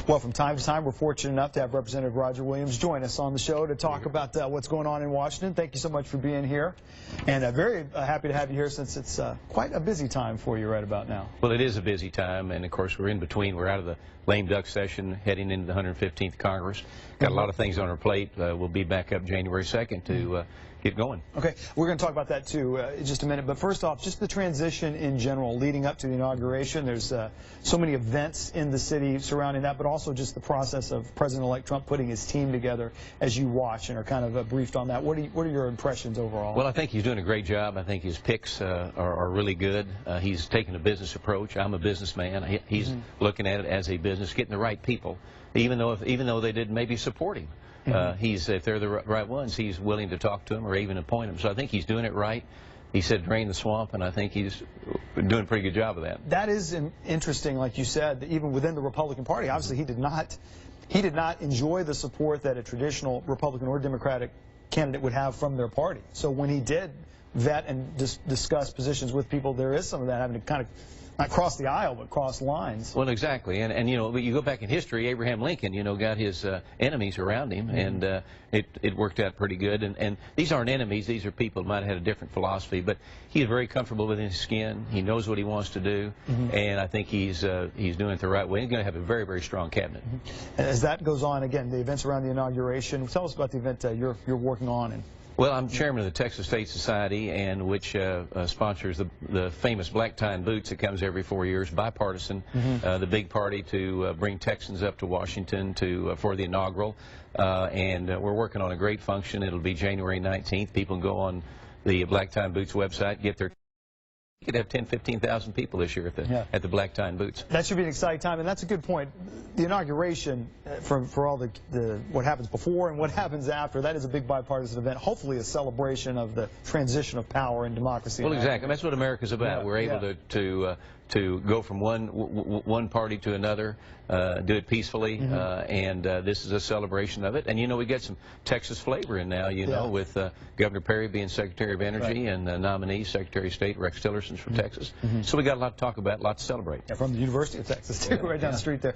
Well, from time to time, we're fortunate enough to have Representative Roger Williams join us on the show to talk about what's going on in Washington. Thank you so much for being here. And very happy to have you here since it's quite a busy time for you right about now. Well, it is a busy time, and of course we're in between. We're out of the lame duck session, heading into the 115th Congress. Got a lot of things on our plate. We'll be back up January 2nd to get going. Okay, we're going to talk about that too in just a minute. But first off, just the transition in general leading up to the inauguration. There's so many events in the city surrounding that, but also just the process of President-elect Trump putting his team together as you watch and are kind of briefed on that. What are your impressions overall? Well, I think he's doing a great job. I think his picks are really good. He's taking a business approach. I'm a businessman. He's looking at it as a business, getting the right people, even though they didn't maybe support him. If they're the right ones, he's willing to talk to them or even appoint them. So I think he's doing it right. He said drain the swamp, and I think he's doing a pretty good job of that. That is interesting, like you said, that even within the Republican Party, obviously he did not enjoy the support that a traditional Republican or Democratic candidate would have from their party. So when he did vet and discuss positions with people, there is some of that having to kind of not cross the aisle, but cross lines. Well, exactly. And you know, you go back in history, Abraham Lincoln, you know, got his enemies around him, and it worked out pretty good. And these aren't enemies. These are people who might have had a different philosophy, but he's very comfortable within his skin. He knows what he wants to do, and I think he's doing it the right way. He's going to have a very, very strong cabinet. As that goes on, again, the events around the inauguration, tell us about the event you're working on. Well, I'm chairman of the Texas State Society, and which sponsors the famous black tie and boots that comes every 4 years, bipartisan, the big party to bring Texans up to Washington for the inaugural. And we're working on a great function. It'll be January 19th. People can go on the Black Tie and Boots website, get their. You could have 10,000, 15,000 people this year at the Black Tie and Boots. That should be an exciting time, and that's a good point. The inauguration, for all what happens before and what happens after, that is a big bipartisan event. Hopefully, a celebration of the transition of power and democracy. Well, exactly. That's what America's about. Yeah, we're able to go from one party to another, do it peacefully, and this is a celebration of it. And you know, we get some Texas flavor in now. You know, with Governor Perry being Secretary of Energy and nominee Secretary of State Rex Tillerson from Texas. So we got a lot to talk about, a lot to celebrate. Yeah, from the University of Texas, too, right down the street there.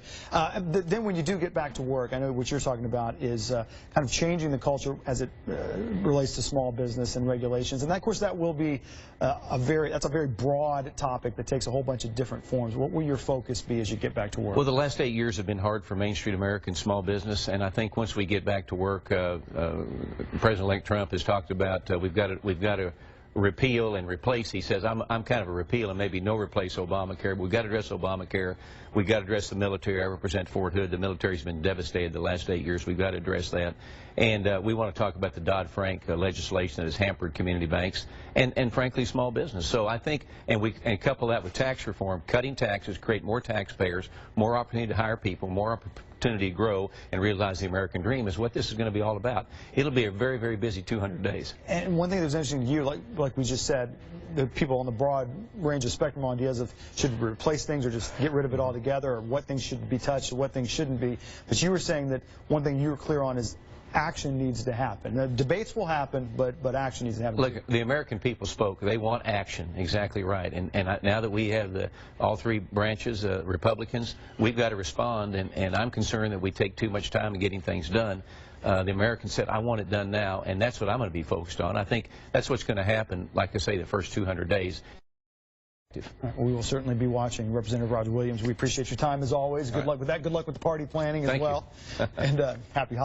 Then when you do get back to work, I know what you're talking about is kind of changing the culture as it relates to small business and regulations. And that, of course, that will be that's a very broad topic that takes a whole bunch of different forms. What will your focus be as you get back to work? Well, the last 8 years have been hard for Main Street American small business, and I think once we get back to work, President-elect Trump has talked about we've got to repeal and replace. He says, I'm kind of a repeal and maybe no replace Obamacare, but we've got to address Obamacare. We've got to address the military. I represent Fort Hood. The military's been devastated the last 8 years. We've got to address that. And we want to talk about the Dodd-Frank legislation that has hampered community banks and frankly, small business. So I think, and couple that with tax reform, cutting taxes, create more taxpayers, more opportunity to hire people, more opportunity to grow and realize the American dream is what this is going to be all about. It'll be a very, very busy 200 days. And one thing that was interesting to you, like we just said, the people on the broad range of spectrum ideas of should we replace things or just get rid of it altogether, or what things should be touched or what things shouldn't be. But you were saying that one thing you were clear on is action needs to happen. The debates will happen, but action needs to happen. Look, the American people spoke. They want action. Exactly right. And now that we have all three branches, Republicans, we've got to respond. And I'm concerned that we take too much time in getting things done. The Americans said, I want it done now, and that's what I'm going to be focused on. I think that's what's going to happen, like I say, the first 200 days. We will certainly be watching. Representative Roger Williams, we appreciate your time as always. Good luck with that. Good luck with the party planning as well. And happy holidays.